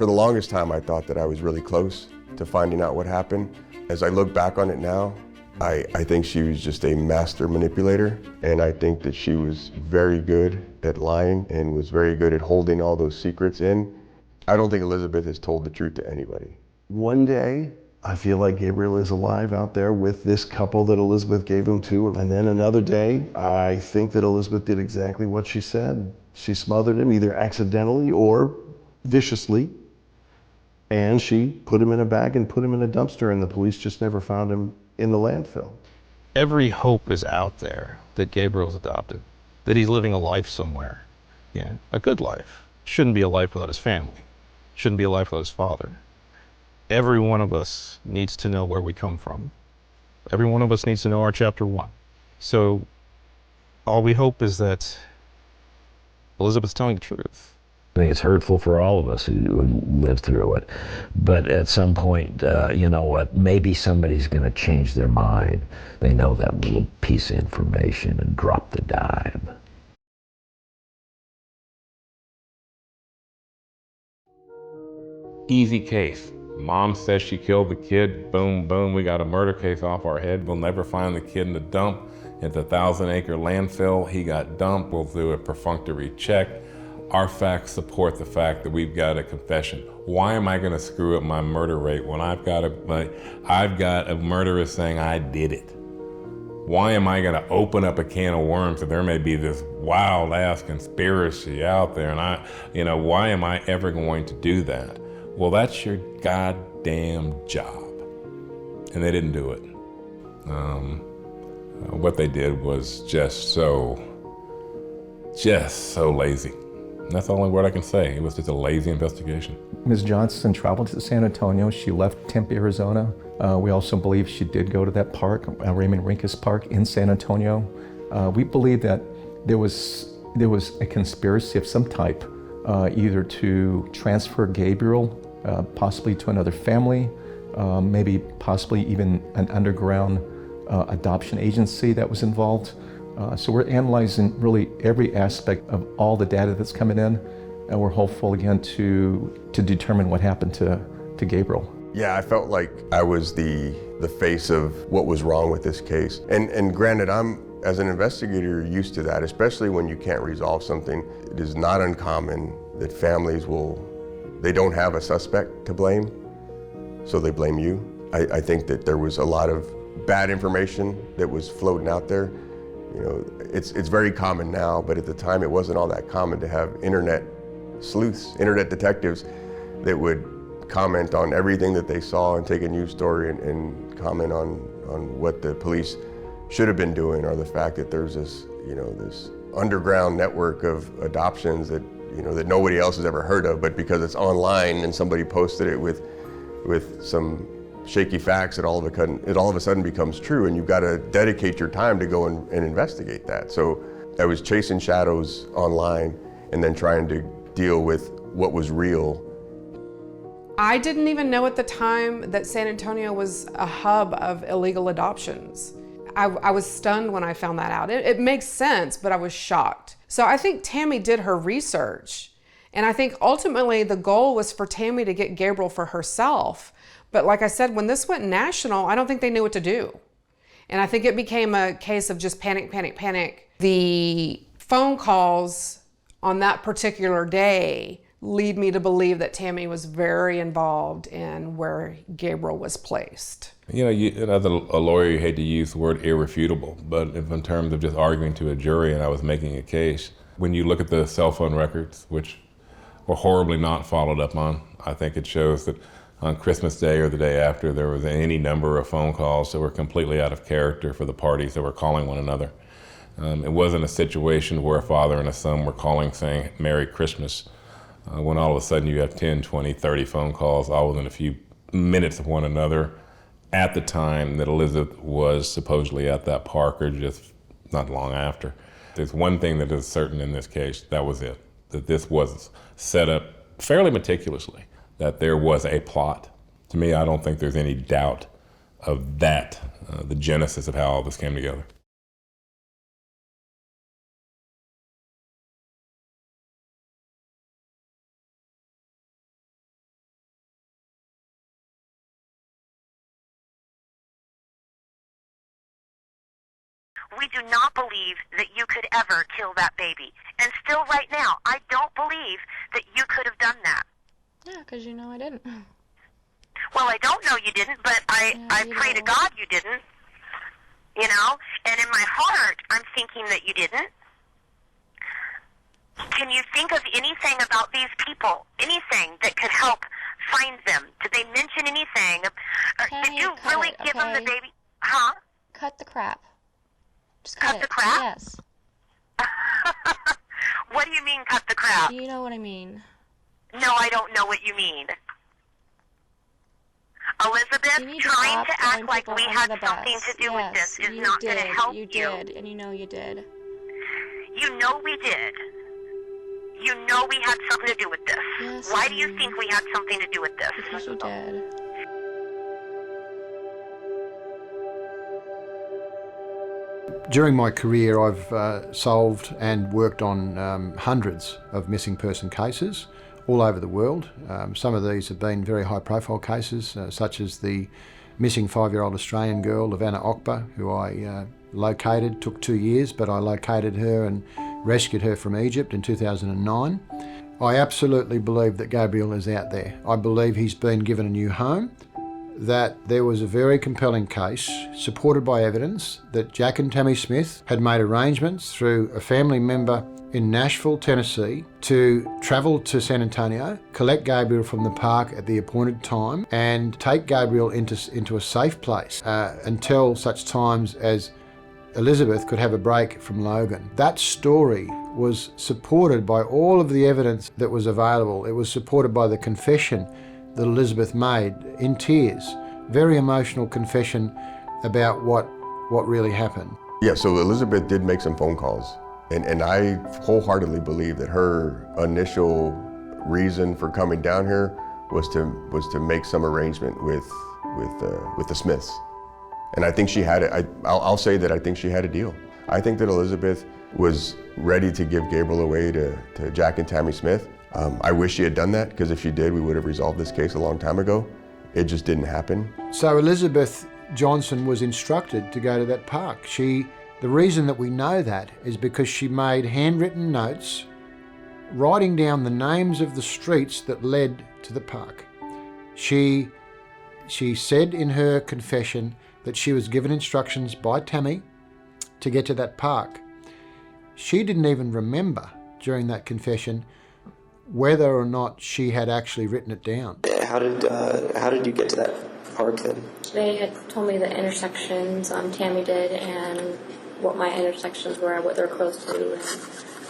For the longest time, I thought that I was really close to finding out what happened. As I look back on it now, I think she was just a master manipulator, and I think that she was very good at lying and was very good at holding all those secrets in. I don't think Elizabeth has told the truth to anybody. One day, I feel like Gabriel is alive out there with this couple that Elizabeth gave him to, and then another day, I think that Elizabeth did exactly what she said. She smothered him either accidentally or viciously, and she put him in a bag and put him in a dumpster, and the police just never found him in the landfill. Every hope is out there that Gabriel's adopted, that he's living a life somewhere. Yeah, a good life. Shouldn't be a life without his family. Shouldn't be a life without his father. Every one of us needs to know where we come from. Every one of us needs to know our chapter 1. So all we hope is that Elizabeth's telling the truth. I think it's hurtful for all of us who live through it. But at some point, you know what, maybe somebody's going to change their mind. They know that little piece of information and drop the dime. Easy case. Mom says she killed the kid. Boom, boom, we got a murder case off our head. We'll never find the kid in the dump. It's a 1,000-acre landfill. He got dumped. We'll do a perfunctory check. Our facts support the fact that we've got a confession. Why am I going to screw up my murder rate when I've got a murderer saying I did it? Why am I going to open up a can of worms that there may be this wild-ass conspiracy out there? And why am I ever going to do that? Well, that's your goddamn job. And they didn't do it. What they did was just so lazy. And that's the only word I can say. It was just a lazy investigation. Ms. Johnson traveled to San Antonio. She left Tempe, Arizona. We also believe she did go to that park, Raymond Rinkus Park in San Antonio. We believe that there was a conspiracy of some type, either to transfer Gabriel, possibly to another family, maybe possibly even an underground adoption agency that was involved. So we're analyzing really every aspect of all the data that's coming in, and we're hopeful again to determine what happened to Gabriel. Yeah, I felt like I was the face of what was wrong with this case. And granted, I'm, as an investigator, used to that, especially when you can't resolve something. It is not uncommon that families they don't have a suspect to blame, so they blame you. I think that there was a lot of bad information that was floating out there. It's very common now, but at the time it wasn't all that common to have internet sleuths, internet detectives that would comment on everything that they saw and take a news story and comment on what the police should have been doing, or the fact that there's this underground network of adoptions that nobody else has ever heard of, but because it's online and somebody posted it with some shaky facts, it all of a sudden becomes true, and you've got to dedicate your time to go and investigate that. So I was chasing shadows online and then trying to deal with what was real. I didn't even know at the time that San Antonio was a hub of illegal adoptions. I was stunned when I found that out. It makes sense, but I was shocked. So I think Tammy did her research, and I think ultimately the goal was for Tammy to get Gabriel for herself. But like I said, when this went national, I don't think they knew what to do. And I think it became a case of just panic, panic, panic. The phone calls on that particular day lead me to believe that Tammy was very involved in where Gabriel was placed. As a lawyer, you hate to use the word irrefutable, but in terms of just arguing to a jury and I was making a case, when you look at the cell phone records, which were horribly not followed up on, I think it shows that on Christmas Day or the day after, there was any number of phone calls that were completely out of character for the parties that were calling one another. It wasn't a situation where a father and a son were calling saying, Merry Christmas, when all of a sudden you have 10, 20, 30 phone calls all within a few minutes of one another at the time that Elizabeth was supposedly at that park, or just not long after. There's one thing that is certain in this case, that was it, that this was set up fairly meticulously, that there was a plot. To me, I don't think there's any doubt of that, the genesis of how all this came together. we do not believe that you could ever kill that baby. And still right now, I don't believe that you could have done that. Yeah, because you know I didn't. Well, I don't know you didn't, but I pray to God you didn't. You know? And in my heart, I'm thinking that you didn't. Can you think of anything about these people? Anything that could help find them? Did they mention anything? Did you really give them the baby? Huh? Cut the crap. Just cut the crap? Yes. What do you mean cut the crap? You know what I mean. No, I don't know what you mean. Elizabeth, trying to act like we had something to do with this is not going to help you. You did, and you know you did. You know we did. You know we had something to do with this. Yes, why do you think we had something to do with this? Because you did. During my career, I've solved and worked on hundreds of missing person cases all over the world. Some of these have been very high-profile cases, such as the missing 5-year-old Australian girl, Lavana Okba, who I located. Took 2 years, but I located her and rescued her from Egypt in 2009. I absolutely believe that Gabriel is out there. I believe he's been given a new home, that there was a very compelling case, supported by evidence, that Jack and Tammy Smith had made arrangements through a family member in Nashville, Tennessee, to travel to San Antonio, collect Gabriel from the park at the appointed time, and take Gabriel into a safe place until such times as Elizabeth could have a break from Logan. That story was supported by all of the evidence that was available. It was supported by the confession that Elizabeth made in tears. Very emotional confession about what really happened. Yeah, so Elizabeth did make some phone calls. And I wholeheartedly believe that her initial reason for coming down here was to make some arrangement with the Smiths. And I think she had it. I'll say that I think she had a deal. I think that Elizabeth was ready to give Gabriel away to Jack and Tammy Smith. I wish she had done that, because if she did, we would have resolved this case a long time ago. It just didn't happen. So Elizabeth Johnson was instructed to go to that park. The reason that we know that is because she made handwritten notes writing down the names of the streets that led to the park. She said in her confession that she was given instructions by Tammy to get to that park. She didn't even remember during that confession whether or not she had actually written it down. How did you get to that park then? They had told me the intersections, Tammy did, and what my intersections were, what they're close to, and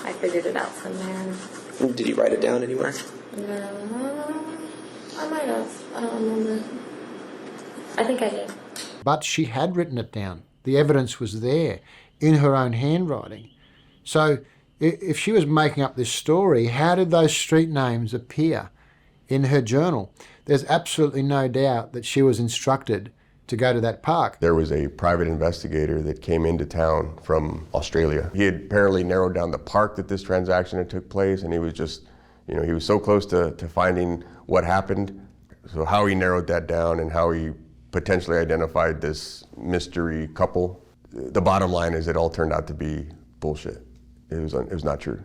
I figured it out from there. Did you write it down anywhere? No, I might have. I don't remember. I think I did. But she had written it down. The evidence was there in her own handwriting. So if she was making up this story, how did those street names appear in her journal? There's absolutely no doubt that she was instructed to go to that park. There was a private investigator that came into town from Australia. He had apparently narrowed down the park that this transaction had took place, and he was just, he was so close to finding what happened. So how he narrowed that down and how he potentially identified this mystery couple, the bottom line is it all turned out to be bullshit. It was not true.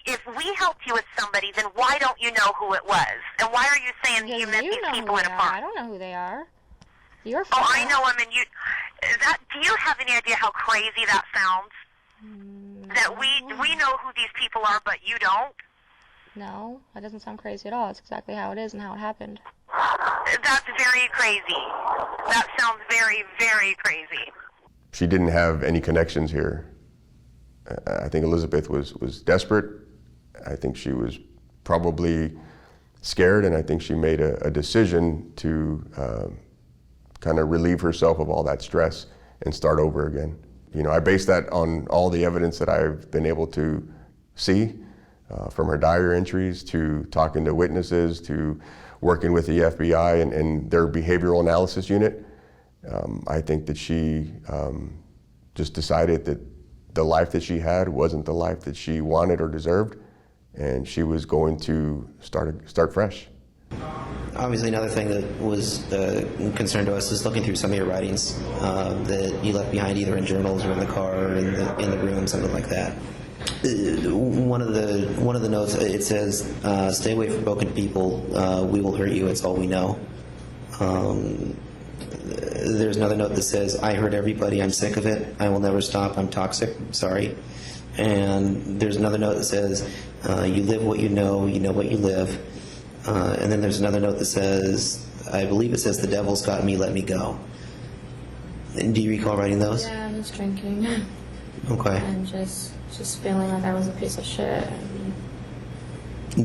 If we helped you with somebody, then why don't you know who it was? And why are you saying you met these people in a park? I don't know who they are. You're Oh, I know them, and do you have any idea how crazy that sounds? No. That we know who these people are, but you don't? No, that doesn't sound crazy at all. It's exactly how it is and how it happened. That's very crazy. That sounds very, very crazy. She didn't have any connections here. I think Elizabeth was desperate. I think she was probably scared, and I think she made a decision to kind of relieve herself of all that stress and start over again. I base that on all the evidence that I've been able to see, from her diary entries to talking to witnesses to working with the FBI and their behavioral analysis unit. I think that she just decided that the life that she had wasn't the life that she wanted or deserved, and she was going to start fresh. Obviously, another thing that was a concern to us is looking through some of your writings that you left behind either in journals or in the car or in the room, something like that. One of the notes, it says, "Stay away from broken people. We will hurt you. It's all we know." There's another note that says, "I hurt everybody. I'm sick of it. I will never stop. I'm toxic. Sorry." And there's another note that says, "You live what you know what you live." And then there's another note that says, I believe it says, "The devil's got me. Let me go." And do you recall writing those? Yeah, I was drinking. Okay. And just feeling like I was a piece of shit.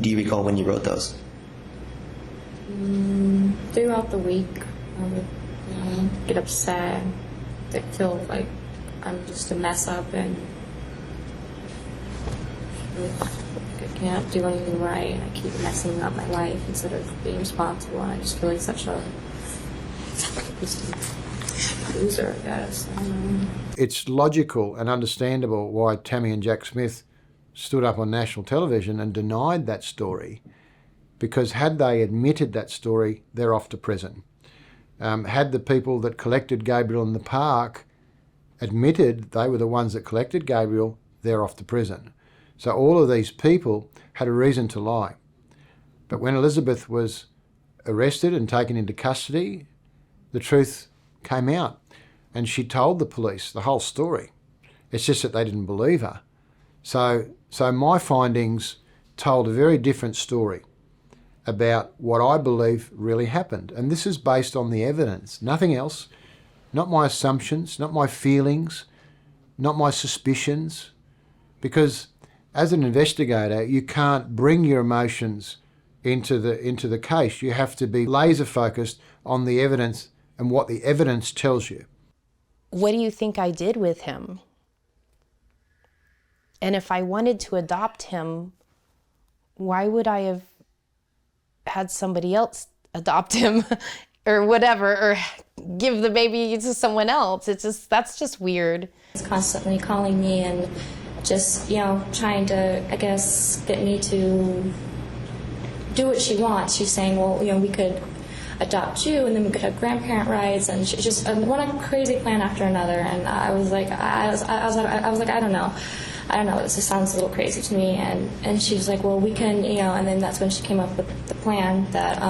Do you recall when you wrote those? Throughout the week, I would get upset. I feel like I'm just a mess up and I can't do anything right. I keep messing up my life instead of being responsible. And I just feel like such a loser, I guess. I don't know. It's logical and understandable why Tammy and Jack Smith stood up on national television and denied that story, because had they admitted that story, they're off to prison. Had the people that collected Gabriel in the park admitted they were the ones that collected Gabriel, they're off to prison. So all of these people had a reason to lie. But when Elizabeth was arrested and taken into custody, the truth came out. And she told the police the whole story. It's just that they didn't believe her. So my findings told a very different story about what I believe really happened. And this is based on the evidence, nothing else, not my assumptions, not my feelings, not my suspicions. Because as an investigator, you can't bring your emotions into the case. You have to be laser focused on the evidence and what the evidence tells you. What do you think I did with him? And if I wanted to adopt him, why would I have had somebody else adopt him or whatever, or give the baby to someone else? That's just weird. He's constantly calling me and just, trying to, I guess, get me to do what she wants. She's saying, well, we could adopt you, and then we could have grandparent rights, and she just one crazy plan after another. And I was like, I don't know, this just sounds a little crazy to me. And she was like, well, we can, and then that's when she came up with the plan that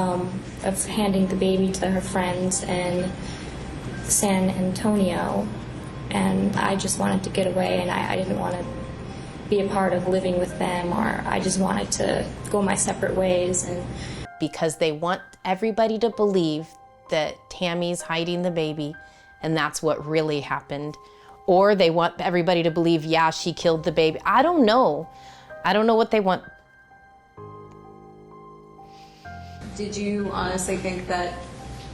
of handing the baby to her friends in San Antonio. And I just wanted to get away, and I didn't want to be a part of living with them, or I just wanted to go my separate ways. And because they want everybody to believe that Tammy's hiding the baby and that's what really happened. Or they want everybody to believe, yeah, she killed the baby. I don't know. I don't know what they want. Did you honestly think that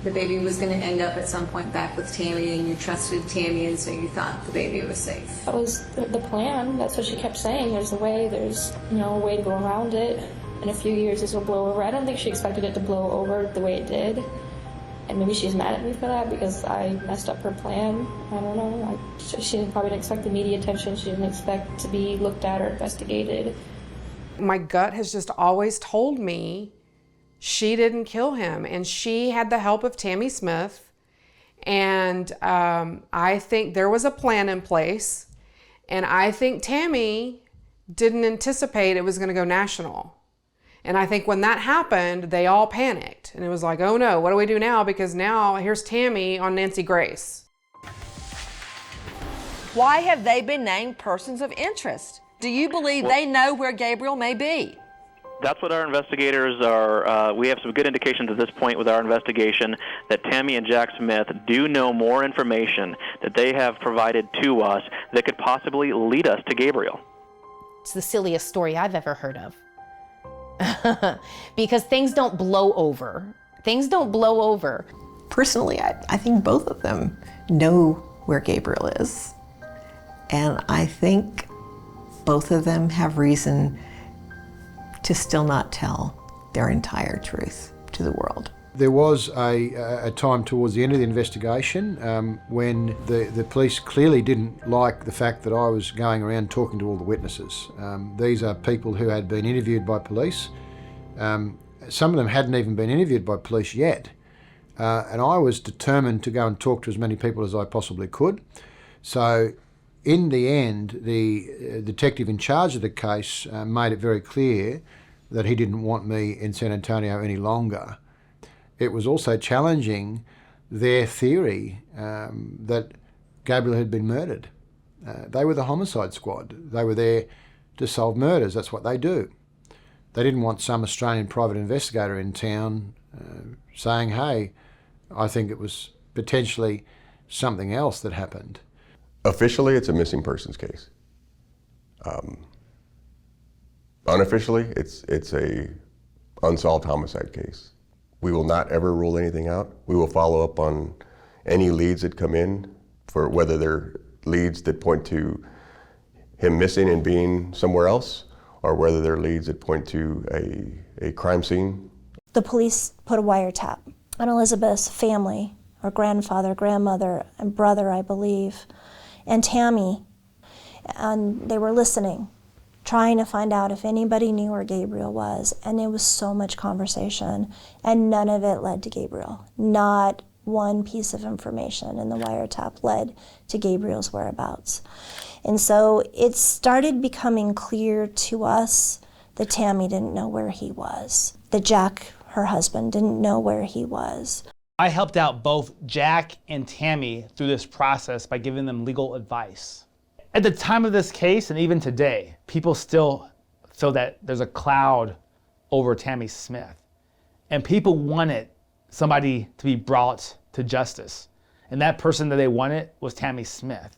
the baby was going to end up at some point back with Tammy, and you trusted Tammy, and so you thought the baby was safe? That was the plan. That's what she kept saying. There's a way to go around it. In a few years, this will blow over. I don't think she expected it to blow over the way it did. And maybe she's mad at me for that because I messed up her plan. I don't know. She probably didn't expect the media attention. She didn't expect to be looked at or investigated. My gut has just always told me she didn't kill him, and she had the help of Tammy Smith. And I think there was a plan in place, and I think Tammy didn't anticipate it was going to go national. And I think when that happened, they all panicked. And it was like, oh no, what do we do now? Because now here's Tammy on Nancy Grace. Why have they been named persons of interest? Do you believe they know where Gabriel may be? That's what our investigators are. We have some good indications at this point with our investigation that Tammy and Jack Smith do know more information that they have provided to us that could possibly lead us to Gabriel. It's the silliest story I've ever heard of. Because things don't blow over. Things don't blow over. Personally, I think both of them know where Gabriel is. And I think both of them have reason to still not tell their entire truth to the world. There was a time towards the end of the investigation when the police clearly didn't like the fact that I was going around talking to all the witnesses. These are people who had been interviewed by police, Some of them hadn't even been interviewed by police yet. And I was determined to go and talk to as many people as I possibly could. So in the end, the detective in charge of the case made it very clear that he didn't want me in San Antonio any longer. It was also challenging their theory that Gabriel had been murdered. They were the homicide squad. They were there to solve murders. That's what they do. They didn't want some Australian private investigator in town saying, hey, I think it was potentially something else that happened. Officially, it's a missing persons case. Unofficially, it's a unsolved homicide case. We will not ever rule anything out. We will follow up on any leads that come in, for whether they're leads that point to him missing and being somewhere else, or whether they're leads that point to a crime scene. The police put a wiretap on Elizabeth's family, her grandfather, grandmother, and brother, I believe, and Tammy. And they were listening, trying to find out if anybody knew where Gabriel was. And there was so much conversation, and none of it led to Gabriel. Not one piece of information in the wiretap led to Gabriel's whereabouts. And so it started becoming clear to us that Tammy didn't know where he was, that Jack, her husband, didn't know where he was. I helped out both Jack and Tammy through this process by giving them legal advice. At the time of this case, and even today, people still feel that there's a cloud over Tammy Smith. And people wanted somebody to be brought to justice. And that person that they wanted was Tammy Smith.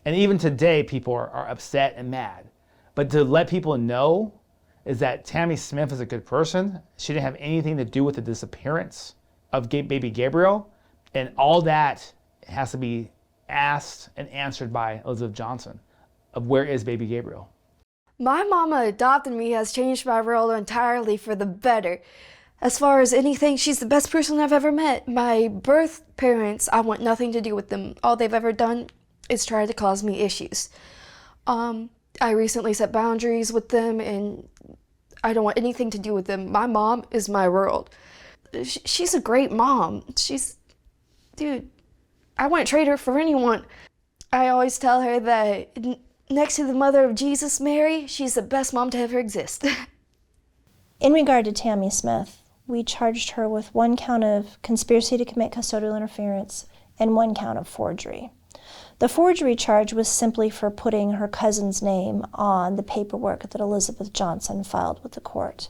And even today, people are upset and mad. But to let people know is that Tammy Smith is a good person. She didn't have anything to do with the disappearance of baby Gabriel. And all that has to be asked and answered by Elizabeth Johnson of Where Is Baby Gabriel. My mama adopted me has changed my world entirely for the better. As far as anything, she's the best person I've ever met. My birth parents, I want nothing to do with them. All they've ever done is try to cause me issues. I recently set boundaries with them, and I don't want anything to do with them. My mom is my world. She's a great mom. Dude, I wouldn't trade her for anyone. I always tell her that next to the mother of Jesus, Mary, she's the best mom to ever exist. In regard to Tammy Smith, we charged her with 1 count of conspiracy to commit custodial interference and 1 count of forgery. The forgery charge was simply for putting her cousin's name on the paperwork that Elizabeth Johnson filed with the court.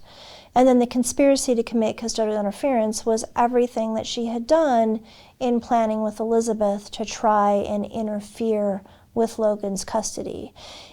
And then the conspiracy to commit custodial interference was everything that she had done in planning with Elizabeth to try and interfere with Logan's custody.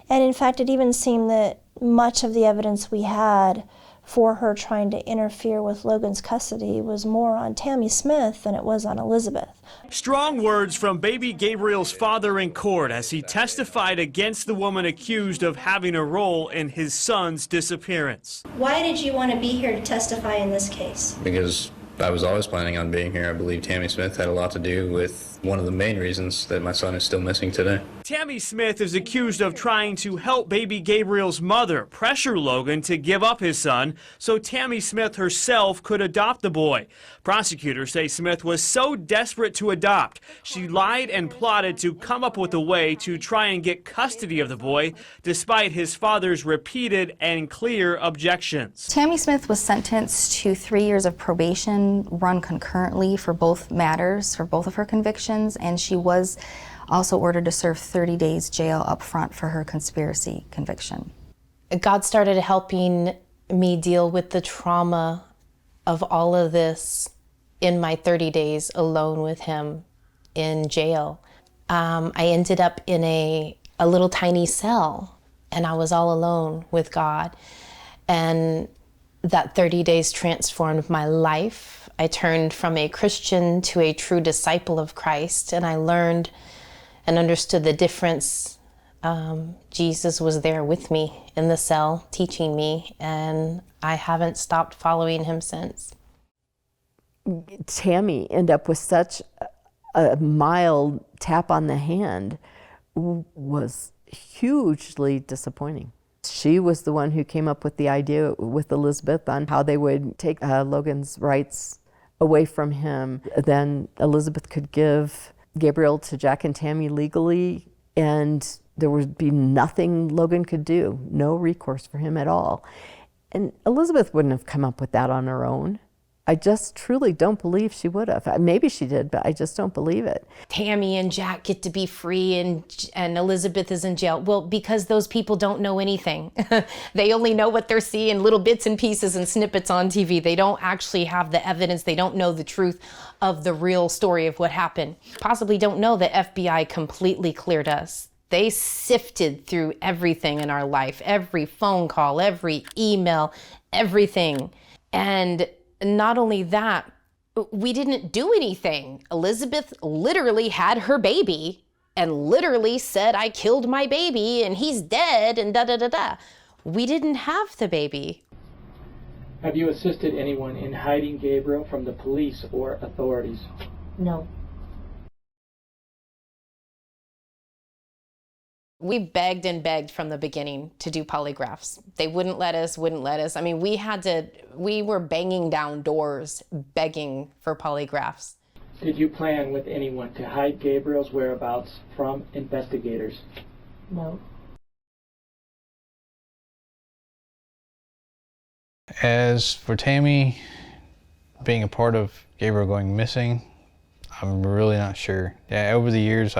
And in fact, it even seemed that much of the evidence we had for her trying to interfere with Logan's custody was more on Tammy Smith than it was on Elizabeth. Strong words from baby Gabriel's father in court as he testified against the woman accused of having a role in his son's disappearance. Why did you want to be here to testify in this case? Because I was always planning on being here. I believe Tammy Smith had a lot to do with one of the main reasons that my son is still missing today. Tammy Smith is accused of trying to help baby Gabriel's mother pressure Logan to give up his son so Tammy Smith herself could adopt the boy. Prosecutors say Smith was so desperate to adopt, she lied and plotted to come up with a way to try and get custody of the boy, despite his father's repeated and clear objections. Tammy Smith was sentenced to 3 years of probation, run concurrently for both matters, for both of her convictions, and she was also ordered to serve 30 days jail up front for her conspiracy conviction. God started helping me deal with the trauma of all of this in my 30 days alone with him in jail. I ended up in a little tiny cell, and I was all alone with God. And that 30 days transformed my life. I turned from a Christian to a true disciple of Christ, and I learned and understood the difference. Jesus was there with me in the cell, teaching me, and I haven't stopped following him since. Tammy end up with such a mild tap on the hand was hugely disappointing. She was the one who came up with the idea with Elizabeth on how they would take Logan's rights away from him. Then Elizabeth could give Gabriel to Jack and Tammy legally, and there would be nothing Logan could do, no recourse for him at all. And Elizabeth wouldn't have come up with that on her own. I just truly don't believe she would have. Maybe she did, but I just don't believe it. Tammy and Jack get to be free and Elizabeth is in jail. Well, because those people don't know anything. They only know what they're seeing, little bits and pieces and snippets on TV. They don't actually have the evidence. They don't know the truth of the real story of what happened. Possibly don't know the FBI completely cleared us. They sifted through everything in our life, every phone call, every email, everything. And not only that, we didn't do anything. Elizabeth literally had her baby and literally said, I killed my baby and he's dead and da-da-da-da. We didn't have the baby. Have you assisted anyone in hiding Gabriel from the police or authorities? No. We begged and begged from the beginning to do polygraphs. They wouldn't let us. I mean, we were banging down doors, begging for polygraphs. Did you plan with anyone to hide Gabriel's whereabouts from investigators? No. As for Tammy being a part of Gabriel going missing, I'm really not sure. Yeah, over the years,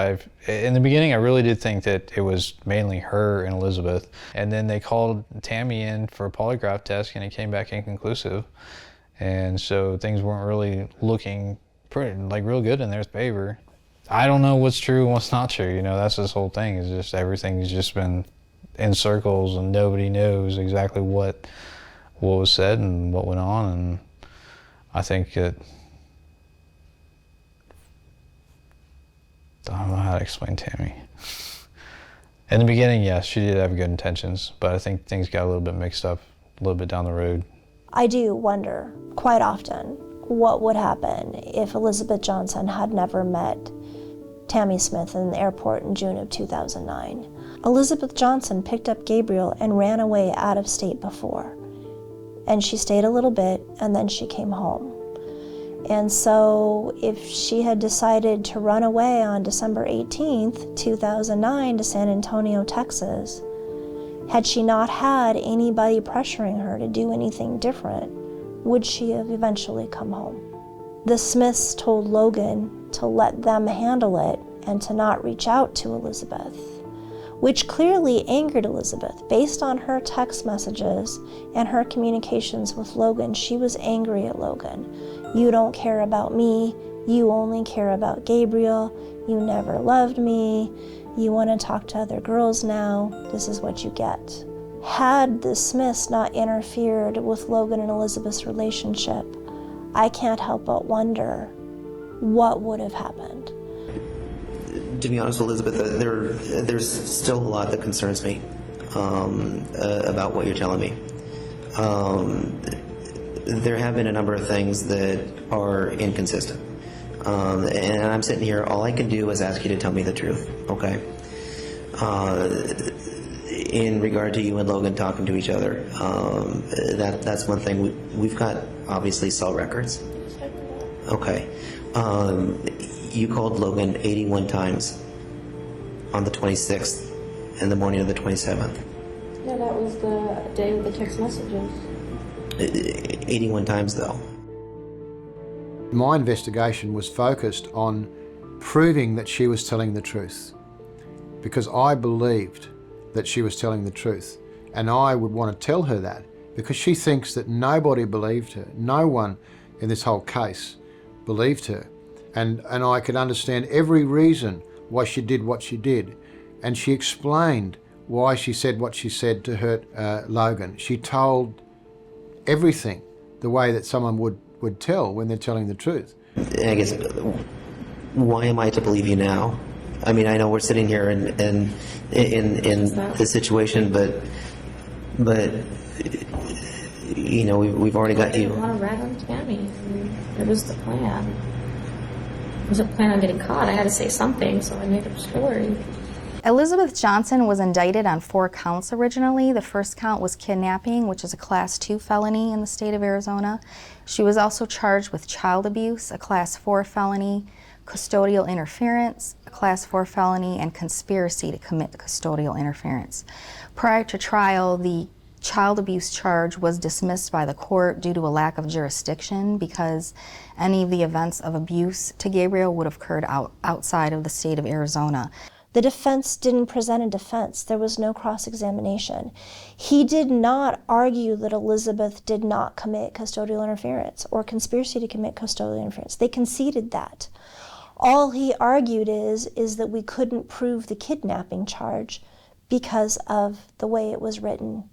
in the beginning, I really did think that it was mainly her and Elizabeth. And then they called Tammy in for a polygraph test and it came back inconclusive. And so things weren't really looking real good in their favor. I don't know what's true and what's not true. You know, that's this whole thing, is just everything's just been in circles and nobody knows exactly what was said and what went on. And I think that, I don't know how to explain Tammy. In the beginning, yes, she did have good intentions, but I think things got a little bit mixed up a little bit down the road. I do wonder quite often what would happen if Elizabeth Johnson had never met Tammy Smith in the airport in June of 2009. Elizabeth Johnson picked up Gabriel and ran away out of state before. And she stayed a little bit and then she came home. And so if she had decided to run away on December 18th, 2009 to San Antonio, Texas, had she not had anybody pressuring her to do anything different, would she have eventually come home? The Smiths told Logan to let them handle it and to not reach out to Elizabeth, which clearly angered Elizabeth. Based on her text messages and her communications with Logan, she was angry at Logan. You don't care about me, you only care about Gabriel, you never loved me, you want to talk to other girls now, this is what you get. Had the Smiths not interfered with Logan and Elizabeth's relationship, I can't help but wonder what would have happened. To be honest, Elizabeth, there's still a lot that concerns me about what you're telling me. There have been a number of things that are inconsistent. And I'm sitting here, all I can do is ask you to tell me the truth, okay? In regard to you and Logan talking to each other, that's one thing. We've got, obviously, cell records. Okay. You called Logan 81 times on the 26th and the morning of the 27th. Yeah, that was the day with the text messages. 81 times, though. My investigation was focused on proving that she was telling the truth, because I believed that she was telling the truth, and I would want to tell her that because she thinks that nobody believed her. No one in this whole case believed her. And I could understand every reason why she did what she did. And she explained why she said what she said to hurt Logan. She told everything the way that someone would tell when they're telling the truth. I guess, why am I to believe you now? I mean, I know we're sitting here in this situation, but you know, we've already got you. I didn't want to rat on Tammy. It was the plan. I wasn't planning on getting caught. I had to say something, so I made up a story. Elizabeth Johnson was indicted on 4 counts originally. The first count was kidnapping, which is a Class 2 felony in the state of Arizona. She was also charged with child abuse, a Class 4 felony, custodial interference, a Class 4 felony, and conspiracy to commit custodial interference. Prior to trial, the child abuse charge was dismissed by the court due to a lack of jurisdiction because any of the events of abuse to Gabriel would have occurred outside of the state of Arizona. The defense didn't present a defense. There was no cross-examination. He did not argue that Elizabeth did not commit custodial interference or conspiracy to commit custodial interference. They conceded that. All he argued is that we couldn't prove the kidnapping charge because of the way it was written.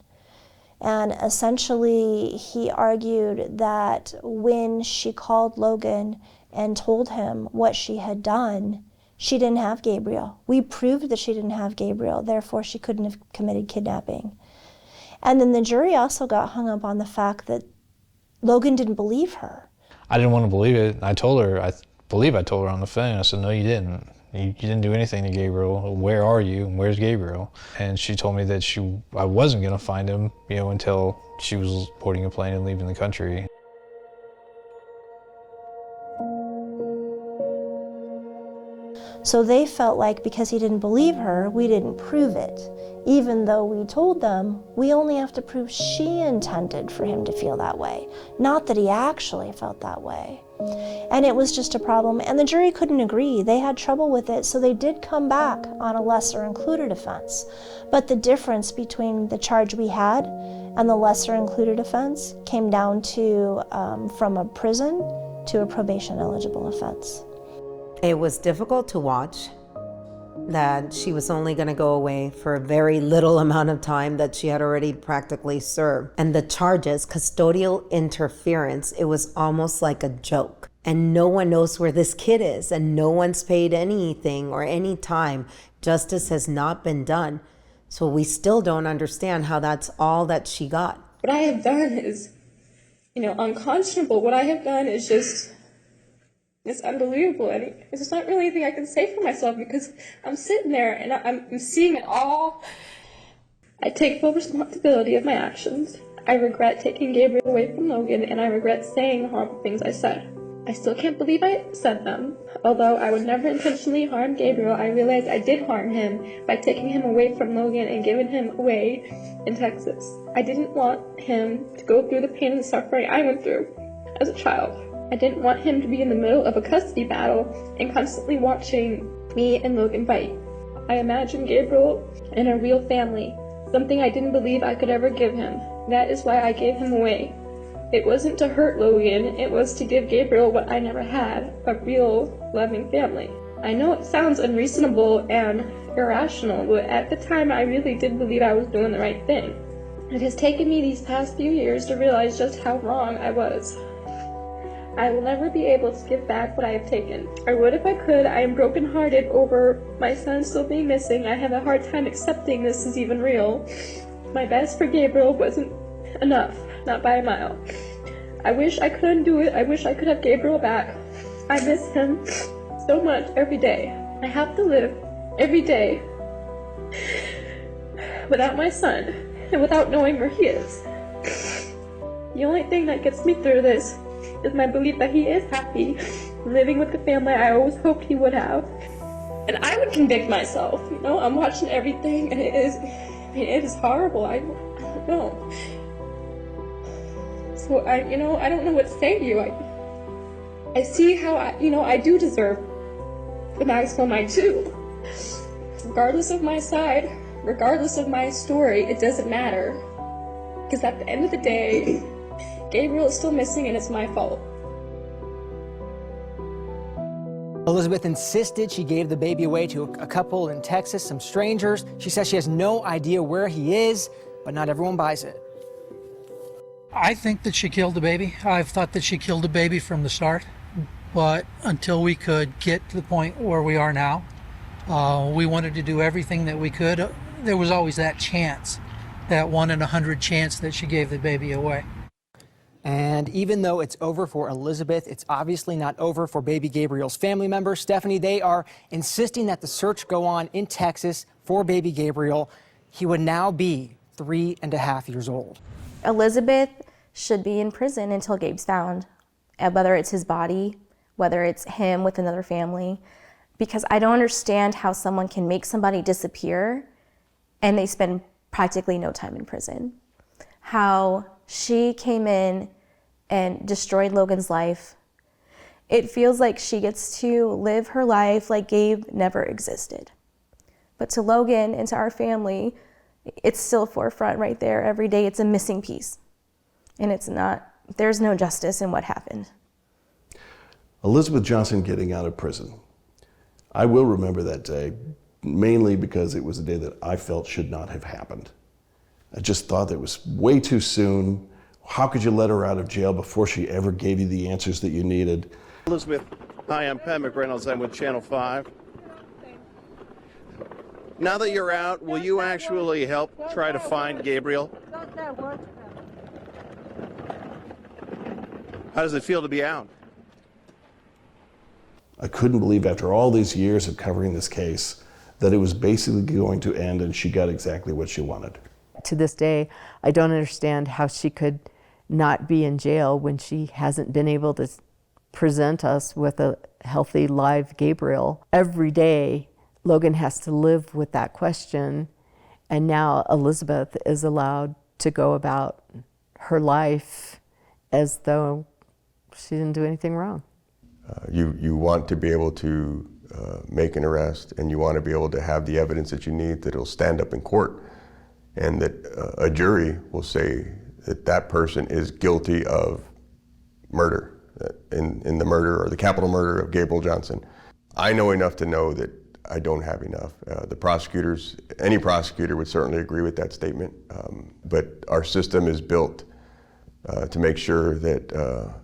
And essentially, he argued that when she called Logan and told him what she had done, she didn't have Gabriel. We proved that she didn't have Gabriel, therefore she couldn't have committed kidnapping. And then the jury also got hung up on the fact that Logan didn't believe her. I didn't want to believe it. I told her, I believe I told her on the phone. I said, no, you didn't. You didn't do anything to Gabriel. Where are you? Where's Gabriel? And she told me that I wasn't going to find him, until she was boarding a plane and leaving the country. So they felt like because he didn't believe her, we didn't prove it. Even though we told them, we only have to prove she intended for him to feel that way, not that he actually felt that way. And it was just a problem, and the jury couldn't agree. They had trouble with it, so they did come back on a lesser included offense. But the difference between the charge we had and the lesser included offense came down to from a prison to a probation eligible offense. It was difficult to watch that she was only going to go away for a very little amount of time that she had already practically served. And the charges, custodial interference, it was almost like a joke. And no one knows where this kid is, and no one's paid anything or any time. Justice has not been done. So we still don't understand how that's all that she got. What I have done is, unconscionable. What I have done is just, it's unbelievable, and it's just not really anything I can say for myself because I'm sitting there and I'm seeing it all. I take full responsibility of my actions. I regret taking Gabriel away from Logan, and I regret saying the harmful things I said. I still can't believe I said them. Although I would never intentionally harm Gabriel, I realized I did harm him by taking him away from Logan and giving him away in Texas. I didn't want him to go through the pain and suffering I went through as a child. I didn't want him to be in the middle of a custody battle and constantly watching me and Logan fight. I imagined Gabriel in a real family, something I didn't believe I could ever give him. That is why I gave him away. It wasn't to hurt Logan, it was to give Gabriel what I never had, a real, loving family. I know it sounds unreasonable and irrational, but at the time I really did believe I was doing the right thing. It has taken me these past few years to realize just how wrong I was. I will never be able to give back what I have taken. I would if I could. I am brokenhearted over my son still being missing. I have a hard time accepting this is even real. My best for Gabriel wasn't enough, not by a mile. I wish I could undo it. I wish I could have Gabriel back. I miss him so much every day. I have to live every day without my son and without knowing where he is. The only thing that gets me through this is my belief that he is happy, living with the family I always hoped he would have. And I would convict myself, I'm watching everything and it is horrible, I don't know. So I don't know what to say to you. I see how I do deserve the maximum I do. Regardless of my side, regardless of my story, it doesn't matter. Because at the end of the day, Gabriel is still missing and it's my fault. Elizabeth insisted she gave the baby away to a couple in Texas, some strangers. She says she has no idea where he is, but not everyone buys it. I think that she killed the baby. I've thought that she killed the baby from the start, but until we could get to the point where we are now, we wanted to do everything that we could. There was always that chance, that 1 in 100 chance that she gave the baby away. And even though it's over for Elizabeth, it's obviously not over for baby Gabriel's family members. Stephanie, they are insisting that the search go on in Texas for baby Gabriel. He would now be 3.5 years old. Elizabeth should be in prison until Gabe's found, whether it's his body, whether it's him with another family, because I don't understand how someone can make somebody disappear and they spend practically no time in prison. How she came in and destroyed Logan's life. It feels like she gets to live her life like Gabe never existed. But to Logan and to our family, it's still forefront right there. Every day it's a missing piece. And it's not, there's no justice in what happened. Elizabeth Johnson getting out of prison. I will remember that day, mainly because it was a day that I felt should not have happened. I just thought it was way too soon. How could you let her out of jail before she ever gave you the answers that you needed? Elizabeth, hi, I'm Pat McReynolds. I'm with Channel 5. Now that you're out, will you actually help try to find Gabriel? How does it feel to be out? I couldn't believe after all these years of covering this case that it was basically going to end and she got exactly what she wanted. To this day, I don't understand how she could not be in jail when she hasn't been able to present us with a healthy, live Gabriel. Every day, Logan has to live with that question, and now Elizabeth is allowed to go about her life as though she didn't do anything wrong. You want to be able to make an arrest, and you want to be able to have the evidence that you need that it'll stand up in court, and that a jury will say that that person is guilty of murder, in the murder or the capital murder of Gabriel Johnson. I know enough to know that I don't have enough. The prosecutors, any prosecutor would certainly agree with that statement, but our system is built to make sure that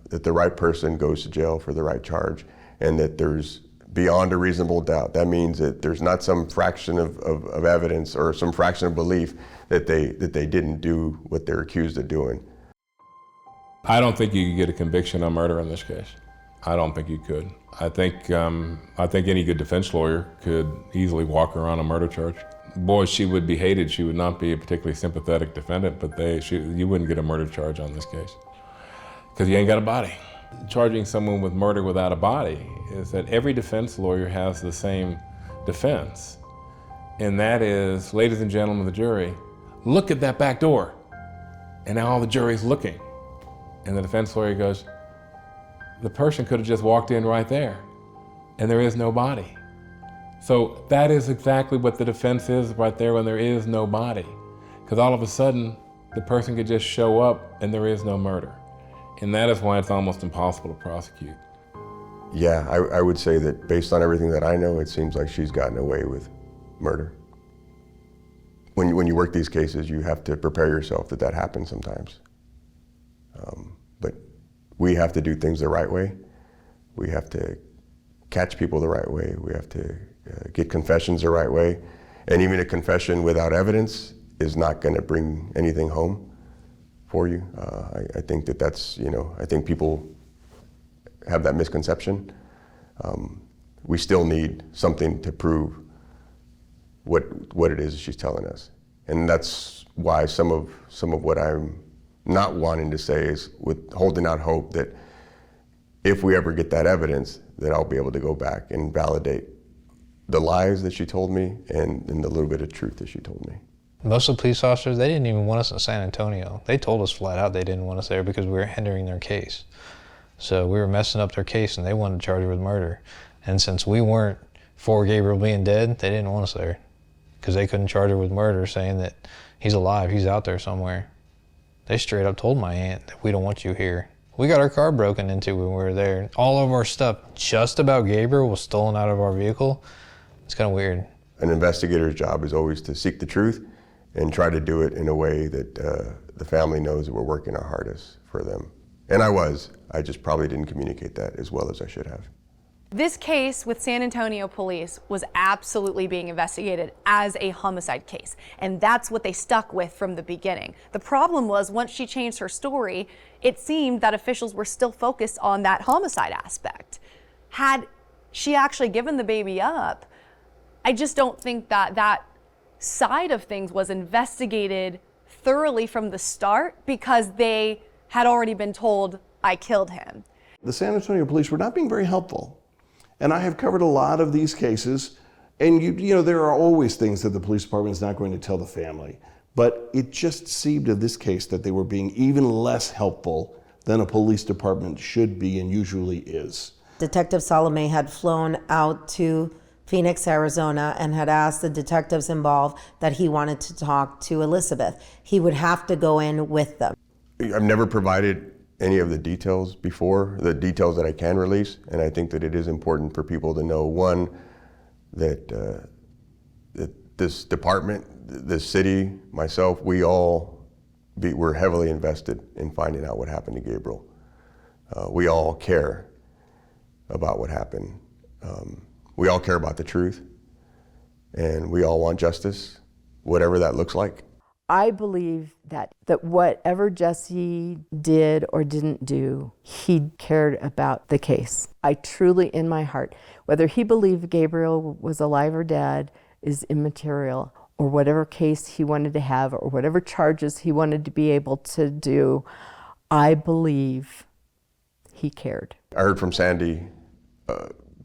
that the right person goes to jail for the right charge, and that there's beyond a reasonable doubt. That means that there's not some fraction of evidence or some fraction of belief that they didn't do what they're accused of doing. I don't think you could get a conviction on murder in this case. I don't think you could. I think any good defense lawyer could easily walk her on a murder charge. Boy, she would be hated. She would not be a particularly sympathetic defendant, but you wouldn't get a murder charge on this case because you ain't got a body. Charging someone with murder without a body is that every defense lawyer has the same defense, and that is, ladies and gentlemen of the jury, look at that back door. And now all the jury's looking, and the defense lawyer goes, the person could have just walked in right there, and there is no body. So that is exactly what the defense is right there when there is no body. Because all of a sudden, the person could just show up and there is no murder. And that is why it's almost impossible to prosecute. Yeah, I would say that based on everything that I know, it seems like she's gotten away with murder. When you work these cases, you have to prepare yourself that happens sometimes. But we have to do things the right way. We have to catch people the right way. We have to get confessions the right way. And even a confession without evidence is not going to bring anything home for you. I think that's, I think people have that misconception. We still need something to prove what it is she's telling us. And that's why some of what I'm not wanting to say is with holding out hope that if we ever get that evidence, that I'll be able to go back and validate the lies that she told me and the little bit of truth that she told me. Most of the police officers, they didn't even want us in San Antonio. They told us flat out they didn't want us there because we were hindering their case. So we were messing up their case and they wanted to charge her with murder. And since we weren't for Gabriel being dead, they didn't want us there because they couldn't charge her with murder, saying that he's alive, he's out there somewhere. They straight up told my aunt that we don't want you here. We got our car broken into when we were there. All of our stuff just about Gabriel was stolen out of our vehicle. It's kind of weird. An investigator's job is always to seek the truth and try to do it in a way that the family knows that we're working our hardest for them. And I just probably didn't communicate that as well as I should have. This case with San Antonio police was absolutely being investigated as a homicide case, and that's what they stuck with from the beginning. The problem was once she changed her story, it seemed that officials were still focused on that homicide aspect. Had she actually given the baby up, I just don't think that that side of things was investigated thoroughly from the start because they had already been told, I killed him. The San Antonio police were not being very helpful. And I have covered a lot of these cases, and you know, there are always things that the police department is not going to tell the family. But it just seemed in this case that they were being even less helpful than a police department should be and usually is. Detective Salome had flown out to Phoenix, Arizona, and had asked the detectives involved that he wanted to talk to Elizabeth. He would have to go in with them. I've never provided any of the details before, the details that I can release, and I think that it is important for people to know, one, that, that this department, this city, myself, we're heavily invested in finding out what happened to Gabriel. We all care about what happened. We all care about the truth, and we all want justice, whatever that looks like. I believe that whatever Jesse did or didn't do, he cared about the case. I truly, in my heart, whether he believed Gabriel was alive or dead is immaterial, or whatever case he wanted to have, or whatever charges he wanted to be able to do, I believe he cared. I heard from Sandy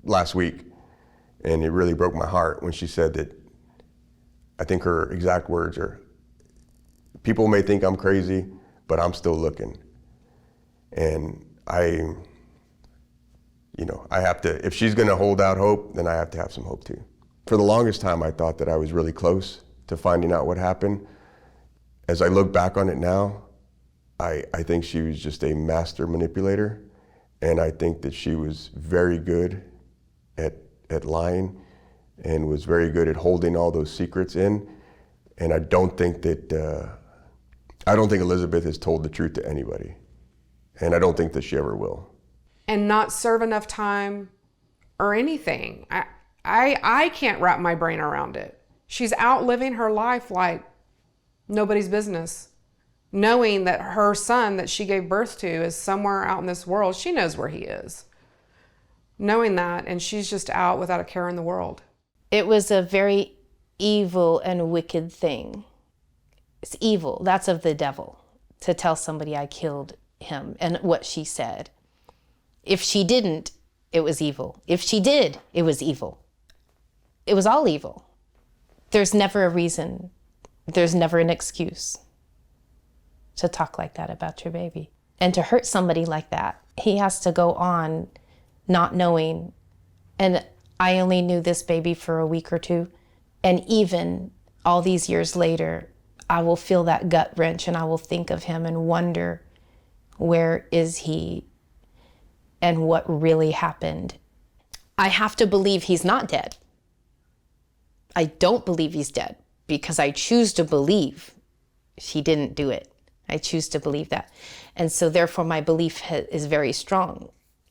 last week, and it really broke my heart when she said that, I think her exact words are, people may think I'm crazy, but I'm still looking. And I have to, if she's gonna hold out hope, then I have to have some hope too. For the longest time, I thought that I was really close to finding out what happened. As I look back on it now, I think she was just a master manipulator, and I think that she was very good at lying and was very good at holding all those secrets in. And I don't think Elizabeth has told the truth to anybody. And I don't think that she ever will. And not serve enough time or anything. I can't wrap my brain around it. She's out living her life like nobody's business. Knowing that her son that she gave birth to is somewhere out in this world. She knows where he is. Knowing that, and she's just out without a care in the world. It was a very evil and wicked thing. It's evil. That's of the devil, to tell somebody I killed him and what she said. If she didn't, it was evil. If she did, it was evil. It was all evil. There's never a reason. There's never an excuse to talk like that about your baby. And to hurt somebody like that, he has to go on not knowing. And I only knew this baby for a week or two. And even all these years later, I will feel that gut wrench and I will think of him and wonder, where is he and what really happened? I have to believe he's not dead. I don't believe he's dead because I choose to believe she didn't do it. I choose to believe that. And so therefore my belief is very strong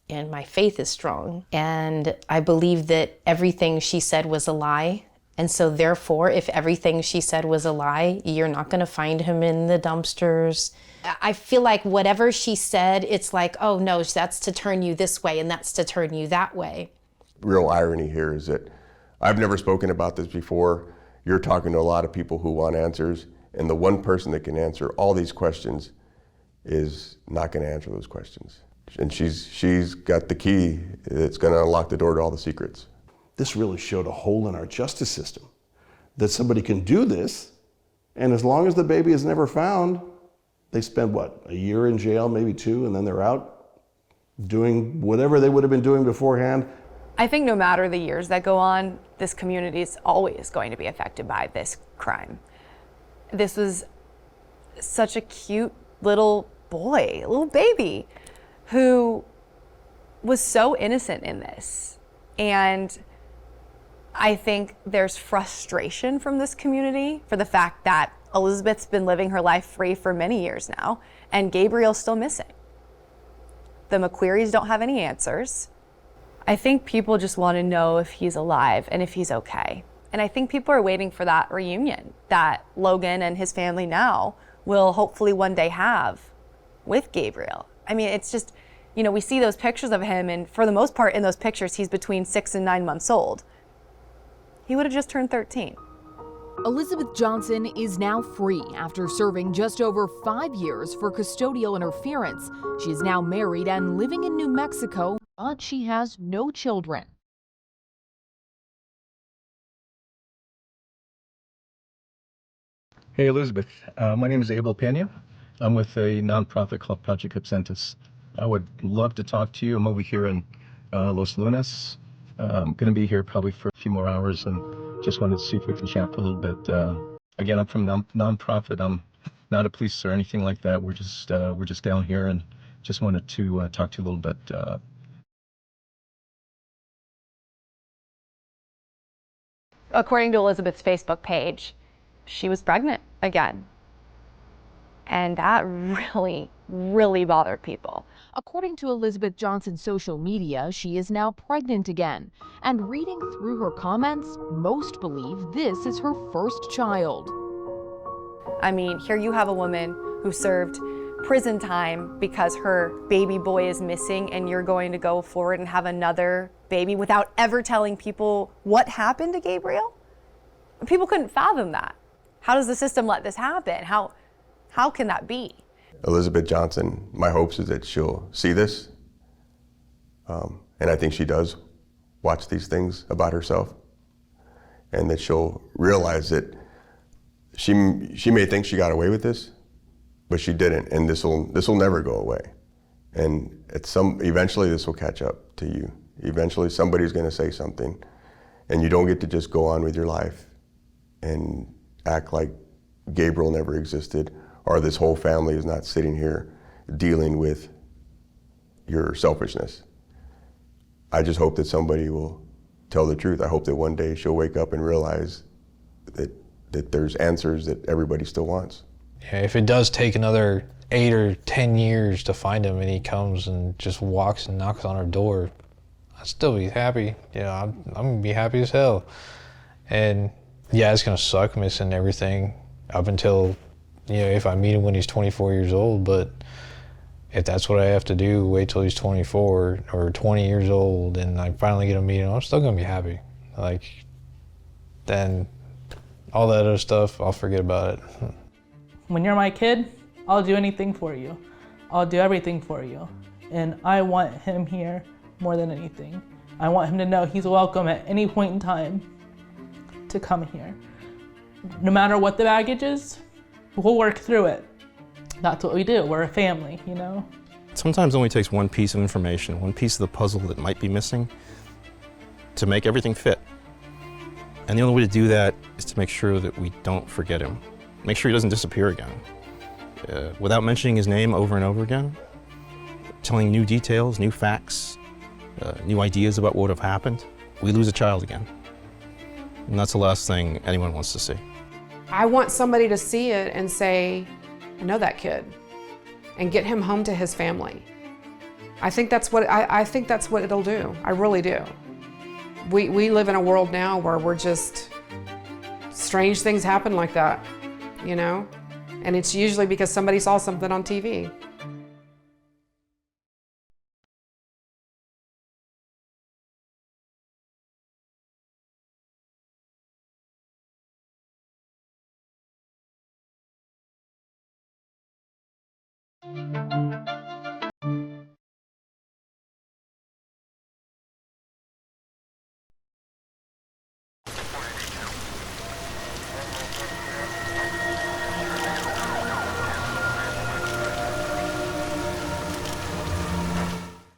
and my faith is strong. And I believe that everything she said was a lie. And so therefore, if everything she said was a lie, you're not gonna find him in the dumpsters. I feel like whatever she said, it's like, oh no, that's to turn you this way and that's to turn you that way. Real irony here is that I've never spoken about this before. You're talking to a lot of people who want answers, and the one person that can answer all these questions is not gonna answer those questions. And she's got the key that's gonna unlock the door to all the secrets. This really showed a hole in our justice system, that somebody can do this, and as long as the baby is never found, they spend, what, a year in jail, maybe 2, and then they're out doing whatever they would have been doing beforehand. I think no matter the years that go on, this community is always going to be affected by this crime. This was such a cute little boy, little baby, who was so innocent in this. And I think there's frustration from this community for the fact that Elizabeth's been living her life free for many years now, and Gabriel's still missing. The McQuarries don't have any answers. I think people just want to know if he's alive and if he's okay. And I think people are waiting for that reunion that Logan and his family now will hopefully one day have with Gabriel. I mean, it's just, you know, we see those pictures of him, and for the most part in those pictures, he's between 6 and 9 months old. He would have just turned 13. Elizabeth Johnson is now free after serving just over 5 years for custodial interference. She is now married and living in New Mexico, but she has no children. Hey Elizabeth, my name is Abel Pena. I'm with a nonprofit called Project Absentis. I would love to talk to you. I'm over here in Los Lunas. I'm going to be here probably for a few more hours and just wanted to see if we can chat a little bit. Again, I'm from nonprofit. I'm not a police or anything like that. We're just down here and just wanted to talk to you a little bit. According to Elizabeth's Facebook page, she was pregnant again. And that really, really bothered people. According to Elizabeth Johnson's social media, she is now pregnant again. And reading through her comments, most believe this is her first child. I mean, here you have a woman who served prison time because her baby boy is missing, and you're going to go forward and have another baby without ever telling people what happened to Gabriel? People couldn't fathom that. How does the system let this happen? How can that be? Elizabeth Johnson, my hopes is that she'll see this, and I think she does watch these things about herself, and that she'll realize that she may think she got away with this, but she didn't, and this will never go away, and eventually this will catch up to you. Eventually somebody's going to say something, and you don't get to just go on with your life and act like Gabriel never existed, or this whole family is not sitting here dealing with your selfishness. I just hope that somebody will tell the truth. I hope that one day she'll wake up and realize that there's answers that everybody still wants. Yeah, if it does take another 8 or 10 years to find him and he comes and just walks and knocks on our door, I'd still be happy. You know, I'm gonna be happy as hell. And yeah, it's gonna suck missing everything up until, you know, if I meet him when he's 24 years old, but if that's what I have to do, wait till he's 24 or 20 years old and I finally get to meet him, I'm still gonna be happy. Like, then all that other stuff, I'll forget about it. When you're my kid, I'll do anything for you. I'll do everything for you. And I want him here more than anything. I want him to know he's welcome at any point in time to come here. No matter what the baggage is, we'll work through it. That's what we do. We're a family, you know? Sometimes it only takes one piece of information, one piece of the puzzle that might be missing to make everything fit. And the only way to do that is to make sure that we don't forget him. Make sure he doesn't disappear again. Without mentioning his name over and over again, telling new details, new facts, new ideas about what would have happened, we lose a child again. And that's the last thing anyone wants to see. I want somebody to see it and say, I know that kid, and get him home to his family. I think that's what it'll do. I really do. We live in a world now where we're just, strange things happen like that, you know? And it's usually because somebody saw something on TV. Thank you.